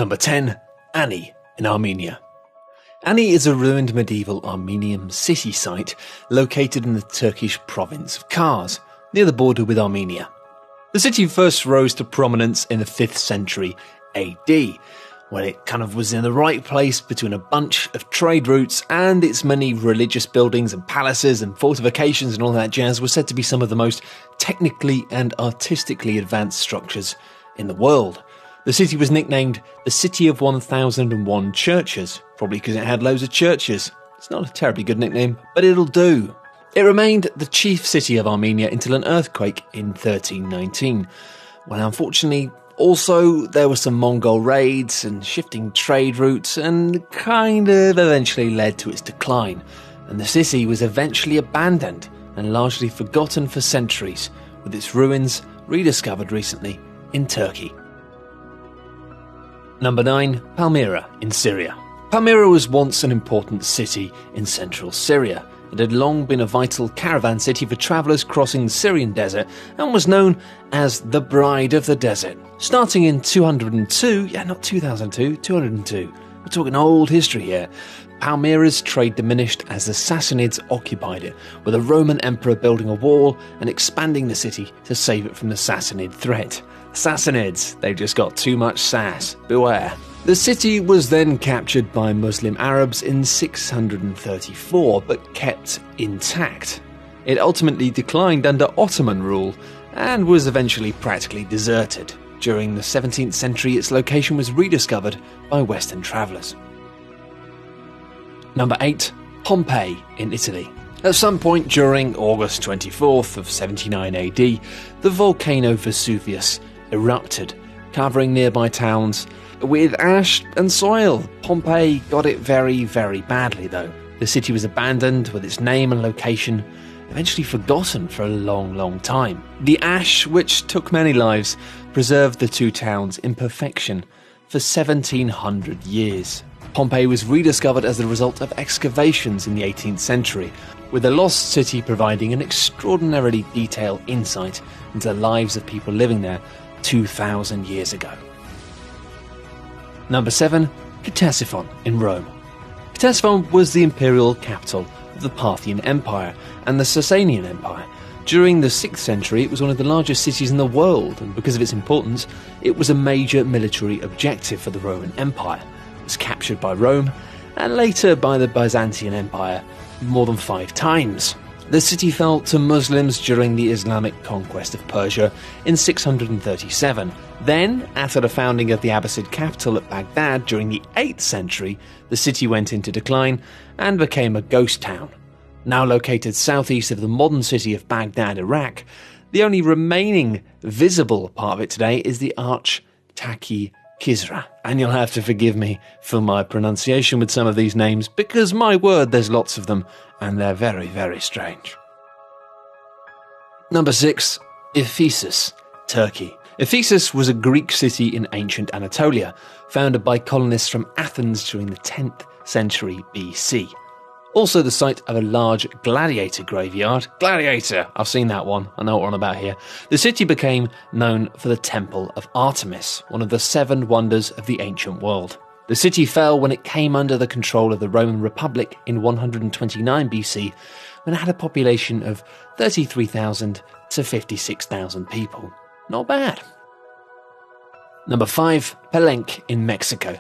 Number 10. Ani in Armenia. Ani is a ruined medieval Armenian city site located in the Turkish province of Kars, near the border with Armenia. The city first rose to prominence in the 5th century AD, when it kind of was in the right place between a bunch of trade routes, and its many religious buildings and palaces and fortifications and all that jazz were said to be some of the most technically and artistically advanced structures in the world. The city was nicknamed the City of 1001 Churches, probably because it had loads of churches. It's not a terribly good nickname, but it'll do. It remained the chief city of Armenia until an earthquake in 1319, when unfortunately also there were some Mongol raids and shifting trade routes, and kind of eventually led to its decline, and the city was eventually abandoned and largely forgotten for centuries, with its ruins rediscovered recently in Turkey. Number 9. Palmyra in Syria. Palmyra was once an important city in central Syria. It had long been a vital caravan city for travellers crossing the Syrian desert and was known as the Bride of the Desert. Starting in 202, not 2002, 202, we're talking old history here, Palmyra's trade diminished as the Sassanids occupied it, with a Roman emperor building a wall and expanding the city to save it from the Sassanid threat. Sassanids, they've just got too much sass, beware. The city was then captured by Muslim Arabs in 634, but kept intact. It ultimately declined under Ottoman rule and was eventually practically deserted. During the 17th century, its location was rediscovered by Western travellers. Number 8. Pompeii in Italy. At some point during August 24th of 79 AD, the volcano Vesuvius erupted, covering nearby towns with ash and soil. Pompeii got it very, very badly though. The city was abandoned, with its name and location eventually forgotten for a long, long time. The ash, which took many lives, preserved the two towns in perfection for 1700 years. Pompeii was rediscovered as the result of excavations in the 18th century, with the lost city providing an extraordinarily detailed insight into the lives of people living there 2,000 years ago. Number 7. Ctesiphon in Rome. Ctesiphon was the imperial capital of the Parthian Empire and the Sasanian Empire. During the 6th century, it was one of the largest cities in the world, and because of its importance, it was a major military objective for the Roman Empire. It was captured by Rome, and later by the Byzantine Empire, more than 5 times. The city fell to Muslims during the Islamic conquest of Persia in 637. Then, after the founding of the Abbasid capital at Baghdad during the 8th century, the city went into decline and became a ghost town. Now located southeast of the modern city of Baghdad, Iraq, the only remaining visible part of it today is the Arch Taki Kisra. And you'll have to forgive me for my pronunciation with some of these names, because my word, there's lots of them, and they're very, very strange. Number 6. Ephesus, Turkey. Ephesus was a Greek city in ancient Anatolia, founded by colonists from Athens during the 10th century BC. Also the site of a large gladiator graveyard. Gladiator! I've seen that one. I know what we're on about here. The city became known for the Temple of Artemis, one of the 7 wonders of the ancient world. The city fell when it came under the control of the Roman Republic in 129 BC, when it had a population of 33,000 to 56,000 people. Not bad. Number 5. Palenque in Mexico.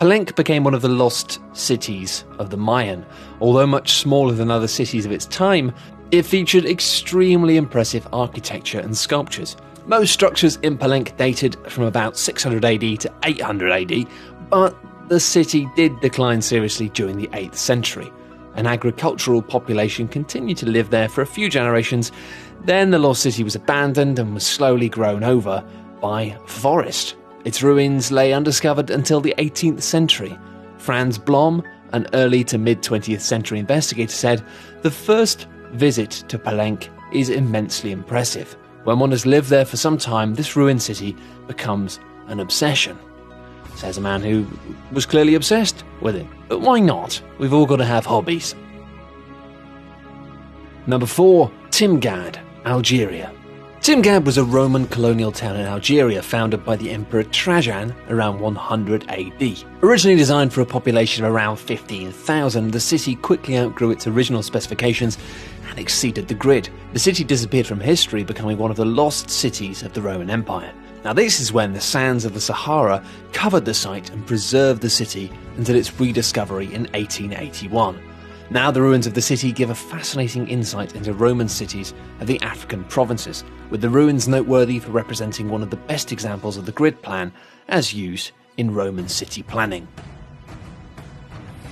Palenque became one of the lost cities of the Mayan. Although much smaller than other cities of its time, it featured extremely impressive architecture and sculptures. Most structures in Palenque dated from about 600 AD to 800 AD, but the city did decline seriously during the 8th century. An agricultural population continued to live there for a few generations. Then the lost city was abandoned and was slowly grown over by forest. Its ruins lay undiscovered until the 18th century. Franz Blom, an early to mid-20th century investigator, said, "The first visit to Palenque is immensely impressive. When one has lived there for some time, this ruined city becomes an obsession." Says a man who was clearly obsessed with it. But why not? We've all got to have hobbies. Number 4. Timgad, Algeria. Timgad was a Roman colonial town in Algeria founded by the Emperor Trajan around 100 AD. Originally designed for a population of around 15,000, the city quickly outgrew its original specifications and exceeded the grid. The city disappeared from history, becoming one of the lost cities of the Roman Empire. Now this is when the sands of the Sahara covered the site and preserved the city until its rediscovery in 1881. Now the ruins of the city give a fascinating insight into Roman cities of the African provinces, with the ruins noteworthy for representing one of the best examples of the grid plan as used in Roman city planning.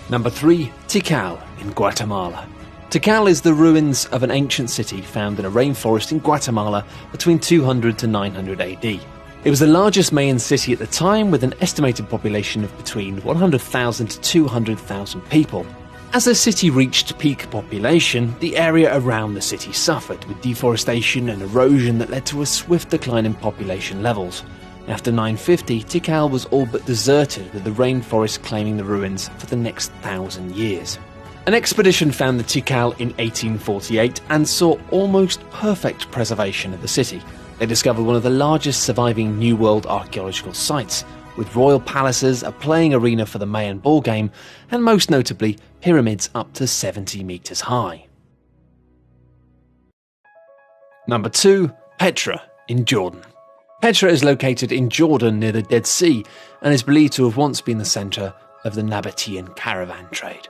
Number 3. Tikal in Guatemala. Tikal is the ruins of an ancient city found in a rainforest in Guatemala between 200 to 900 AD. It was the largest Mayan city at the time, with an estimated population of between 100,000 to 200,000 people. As the city reached peak population, the area around the city suffered, with deforestation and erosion that led to a swift decline in population levels. After 950, Tikal was all but deserted, with the rainforest claiming the ruins for the next 1,000 years. An expedition found the Tikal in 1848 and saw almost perfect preservation of the city. They discovered one of the largest surviving New World archaeological sites, with royal palaces, a playing arena for the Mayan ball game, and most notably, pyramids up to 70 meters high. Number 2. Petra in Jordan. Petra is located in Jordan near the Dead Sea and is believed to have once been the centre of the Nabatean caravan trade.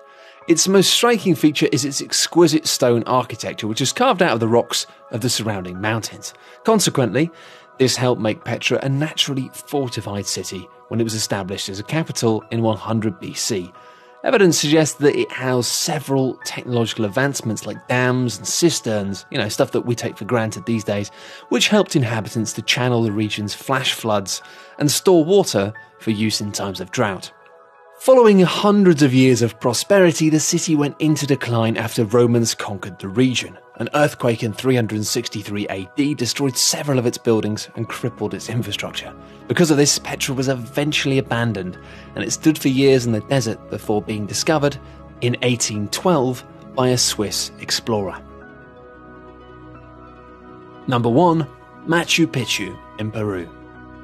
Its most striking feature is its exquisite stone architecture, which is carved out of the rocks of the surrounding mountains. Consequently, this helped make Petra a naturally fortified city when it was established as a capital in 100 BC. Evidence suggests that it housed several technological advancements like dams and cisterns, stuff that we take for granted these days, which helped inhabitants to channel the region's flash floods and store water for use in times of drought. Following hundreds of years of prosperity, the city went into decline after Romans conquered the region. An earthquake in 363 AD destroyed several of its buildings and crippled its infrastructure. Because of this, Petra was eventually abandoned, and it stood for years in the desert before being discovered in 1812 by a Swiss explorer. Number 1. Machu Picchu in Peru.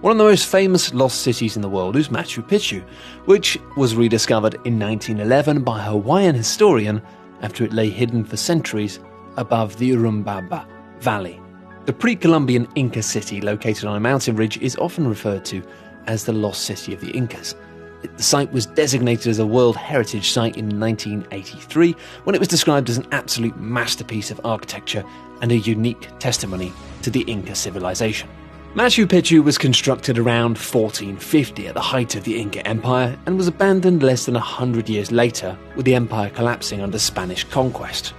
One of the most famous lost cities in the world is Machu Picchu, which was rediscovered in 1911 by a Hawaiian historian after it lay hidden for centuries above the Urubamba Valley. The pre-Columbian Inca city located on a mountain ridge is often referred to as the Lost City of the Incas. The site was designated as a World Heritage Site in 1983 when it was described as an absolute masterpiece of architecture and a unique testimony to the Inca civilization. Machu Picchu was constructed around 1450 at the height of the Inca Empire and was abandoned less than 100 years later, with the empire collapsing under Spanish conquest.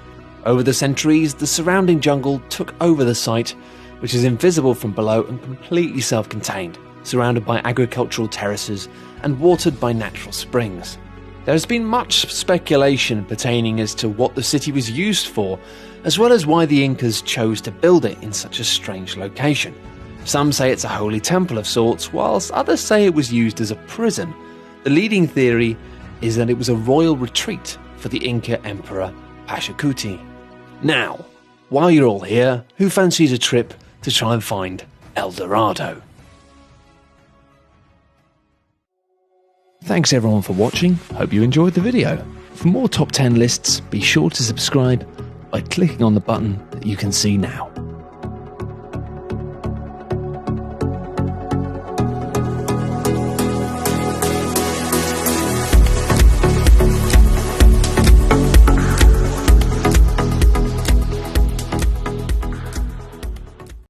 Over the centuries, the surrounding jungle took over the site, which is invisible from below and completely self-contained, surrounded by agricultural terraces and watered by natural springs. There has been much speculation pertaining as to what the city was used for, as well as why the Incas chose to build it in such a strange location. Some say it's a holy temple of sorts, whilst others say it was used as a prison. The leading theory is that it was a royal retreat for the Inca Emperor Pachacuti. Now, while you're all here, who fancies a trip to try and find El Dorado? Thanks everyone for watching, hope you enjoyed the video. For more top 10 lists, be sure to subscribe by clicking on the button that you can see now.